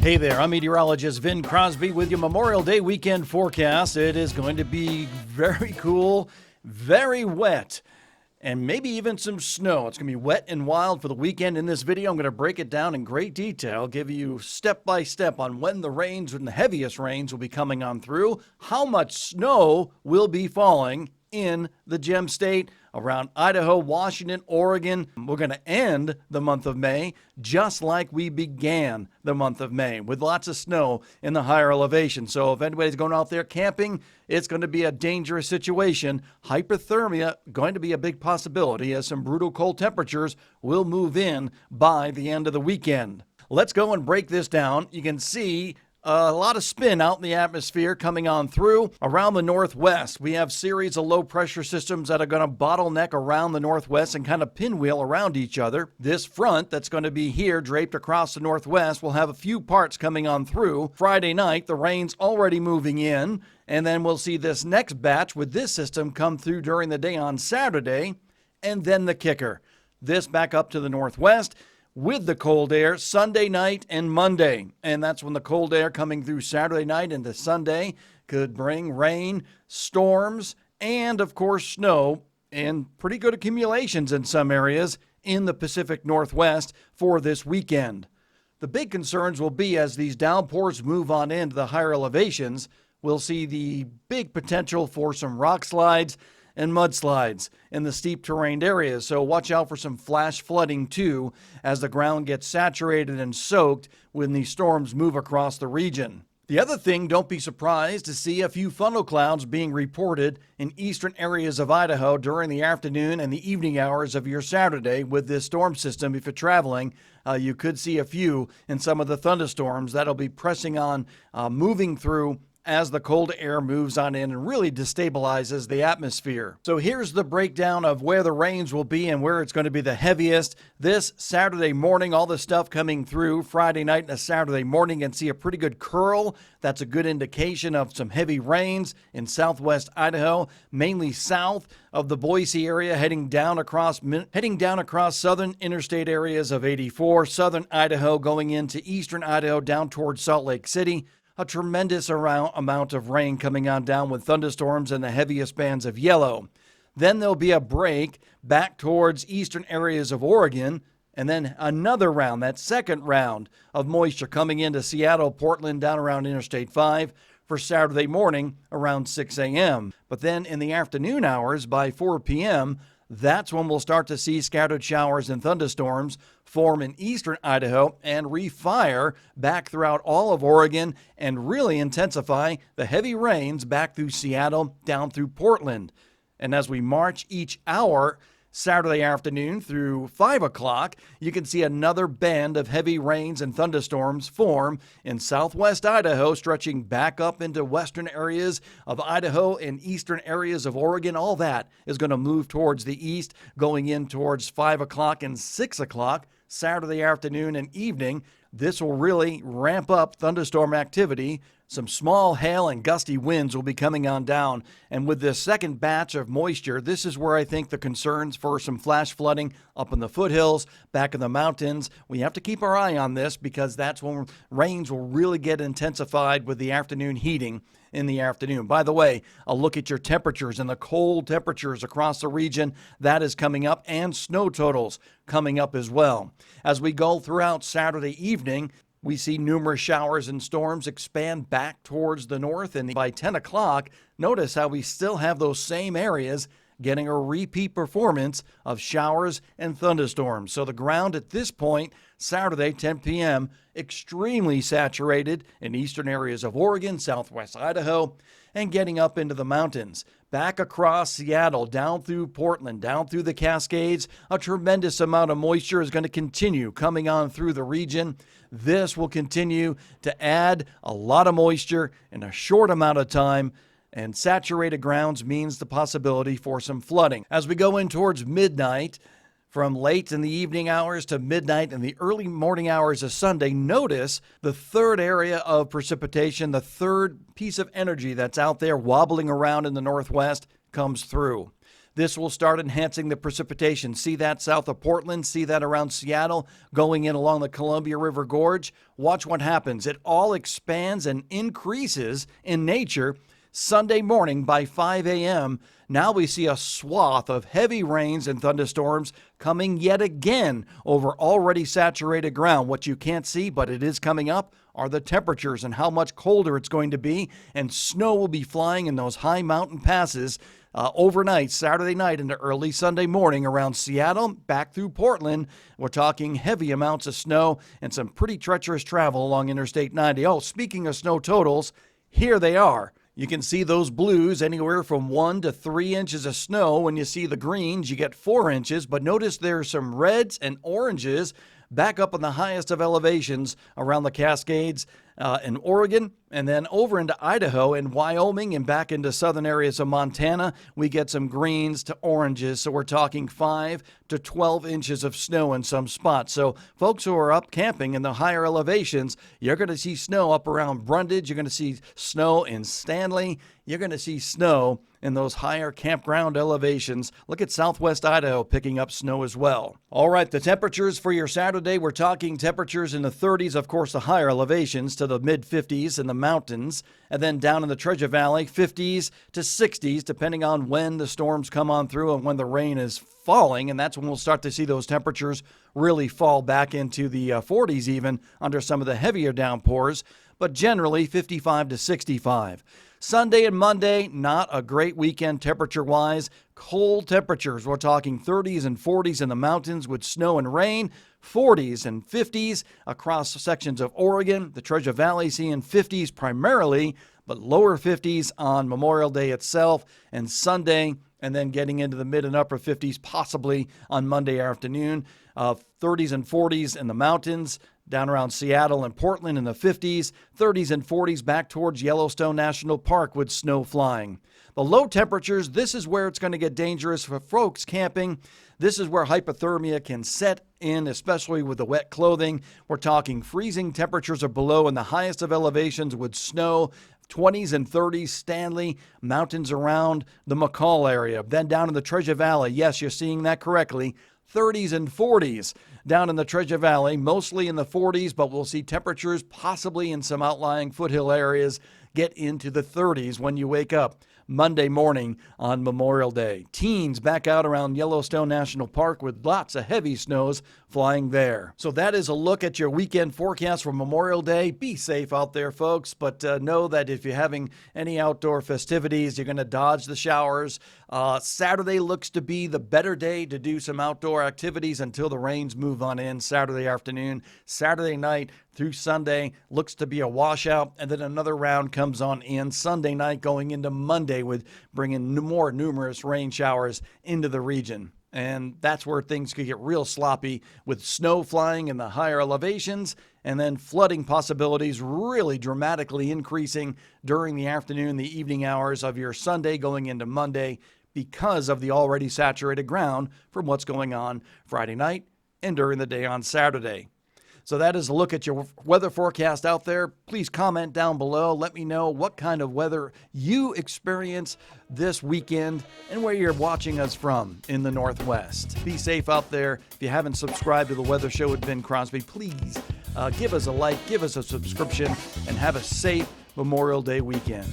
Hey there, I'm meteorologist Vin Crosby with your Memorial Day weekend forecast. It is going to be very cool, very wet, and maybe even some snow. It's going to be wet and wild for the weekend. In this video, I'm going to break it down in great detail, give you step by step on when the rains and the heaviest rains will be coming on through, how much snow will be falling in the Gem State, around Idaho, Washington, Oregon. We're going to end the month of May just like we began the month of May, with lots of snow in the higher elevation. So if anybody's going out there camping, it's going to be a dangerous situation. Hypothermia going to be a big possibility as some brutal cold temperatures will move in by the end of the weekend. Let's go and break this down. You can see a lot of spin out in the atmosphere coming on through. Around the northwest, we have series of low pressure systems that are going to bottleneck around the northwest and kind of pinwheel around each other. This front that's going to be here draped across the northwest will have a few parts coming on through. Friday night, the rain's already moving in, and then we'll see this next batch with this system come through during the day on Saturday, and then the kicker. This back up to the northwest with the cold air Sunday night and Monday. And that's when the cold air coming through Saturday night into Sunday could bring rain, storms, and of course snow, and pretty good accumulations in some areas in the Pacific Northwest for this weekend. The big concerns will be as these downpours move on into the higher elevations, we'll see the big potential for some rock slides and mudslides in the steep terrain areas. So watch out for some flash flooding too as the ground gets saturated and soaked when these storms move across the region. The other thing, don't be surprised to see a few funnel clouds being reported in eastern areas of Idaho during the afternoon and the evening hours of your Saturday with this storm system. If you're traveling, you could see a few in some of the thunderstorms that'll be pressing on, moving through as the cold air moves on in and really destabilizes the atmosphere. So here's the breakdown of where the rains will be and where it's going to be the heaviest. This Saturday morning, all the stuff coming through Friday night and Saturday morning, and see a pretty good curl. That's a good indication of some heavy rains in southwest Idaho, mainly south of the Boise area, heading down across southern interstate areas of 84, southern Idaho going into eastern Idaho down towards Salt Lake City. A tremendous amount of rain coming on down with thunderstorms and the heaviest bands of yellow. Then there'll be a break back towards eastern areas of Oregon, and then another round, that second round of moisture coming into Seattle, Portland, down around Interstate 5 for Saturday morning around 6 a.m. But then in the afternoon hours by 4 p.m., that's when we'll start to see scattered showers and thunderstorms form in eastern Idaho and refire back throughout all of Oregon and really intensify the heavy rains back through Seattle down through Portland. And as we march each hour, Saturday afternoon through 5 o'clock, you can see another band of heavy rains and thunderstorms form in southwest Idaho, stretching back up into western areas of Idaho and eastern areas of Oregon. All that is going to move towards the east, going in towards 5 o'clock and 6 o'clock Saturday afternoon and evening. This will really ramp up thunderstorm activity. Some small hail and gusty winds will be coming on down. And with this second batch of moisture, this is where I think the concerns for some flash flooding up in the foothills, back in the mountains. We have to keep our eye on this because that's when rains will really get intensified with the afternoon heating in the afternoon. By the way, a look at your temperatures and the cold temperatures across the region. That is coming up, and snow totals coming up as well. As we go throughout Saturday evening, we see numerous showers and storms expand back towards the north, and by 10 o'clock, notice how we still have those same areas getting a repeat performance of showers and thunderstorms. So the ground at this point, Saturday, 10 p.m., extremely saturated in eastern areas of Oregon, southwest Idaho, and getting up into the mountains. Back across Seattle, down through Portland, down through the Cascades, a tremendous amount of moisture is going to continue coming on through the region. This will continue to add a lot of moisture in a short amount of time, and saturated grounds means the possibility for some flooding. As we go in towards midnight, from late in the evening hours to midnight and the early morning hours of Sunday, notice the third area of precipitation, the third piece of energy that's out there wobbling around in the northwest comes through. This will start enhancing the precipitation. See that south of Portland, see that around Seattle, going in along the Columbia River Gorge. Watch what happens. It all expands and increases in nature Sunday morning by 5 a.m. Now we see a swath of heavy rains and thunderstorms coming yet again over already saturated ground. What you can't see, but it is coming up, are the temperatures and how much colder it's going to be, and snow will be flying in those high mountain passes overnight, Saturday night into early Sunday morning around Seattle, back through Portland. We're talking heavy amounts of snow and some pretty treacherous travel along Interstate 90. Oh, speaking of snow totals, here they are. You can see those blues, anywhere from 1 to 3 inches of snow. When you see the greens, you get 4 inches. But notice there's some reds and oranges back up on the highest of elevations around the Cascades in Oregon, and then over into Idaho and Wyoming and back into southern areas of Montana. We get some greens to oranges, so we're talking 5 to 12 inches of snow in some spots. So folks who are up camping in the higher elevations, you're going to see snow up around Brundage. You're going to see snow in Stanley. You're going to see snow in those higher campground elevations. Look at southwest Idaho picking up snow as well. All right, the temperatures for your Saturday, we're talking temperatures in the 30s, of course, the higher elevations to the mid-50s in the mountains, and then down in the Treasure Valley, 50s to 60s, depending on when the storms come on through and when the rain is falling, and that's when we'll start to see those temperatures really fall back into the 40s even under some of the heavier downpours, but generally 55 to 65. Sunday and Monday, not a great weekend temperature-wise. Cold temperatures. We're talking 30s and 40s in the mountains with snow and rain. 40s and 50s across sections of Oregon. The Treasure Valley seeing 50s primarily, but lower 50s on Memorial Day itself and Sunday, and then getting into the mid and upper 50s possibly on Monday afternoon. 30s and 40s in the mountains. Down around Seattle and Portland in the 50s, 30s and 40s back towards Yellowstone National Park with snow flying. The low temperatures, this is where it's going to get dangerous for folks camping. This is where hypothermia can set in, especially with the wet clothing. We're talking freezing temperatures or below in the highest of elevations with snow. 20s and 30s, Stanley, mountains around the McCall area. Then down in the Treasure Valley, yes, you're seeing that correctly, 30s and 40s down in the Treasure Valley, mostly in the 40s, but we'll see temperatures possibly in some outlying foothill areas get into the 30s when you wake up Monday morning on Memorial Day. Teens back out around Yellowstone National Park with lots of heavy snows flying there. So that is a look at your weekend forecast for Memorial Day. Be safe out there, folks, but know that if you're having any outdoor festivities, you're going to dodge the showers. Saturday looks to be the better day to do some outdoor activities until the rains move on in Saturday afternoon. Saturday night through Sunday looks to be a washout, and then another round comes on in Sunday night going into Monday with bringing more numerous rain showers into the region. And that's where things could get real sloppy with snow flying in the higher elevations and then flooding possibilities really dramatically increasing during the afternoon, the evening hours of your Sunday going into Monday because of the already saturated ground from what's going on Friday night and during the day on Saturday. So that is a look at your weather forecast out there. Please comment down below. Let me know what kind of weather you experience this weekend and where you're watching us from in the Northwest. Be safe out there. If you haven't subscribed to the Weather Show with Ben Crosby, please give us a like, give us a subscription, and have a safe Memorial Day weekend.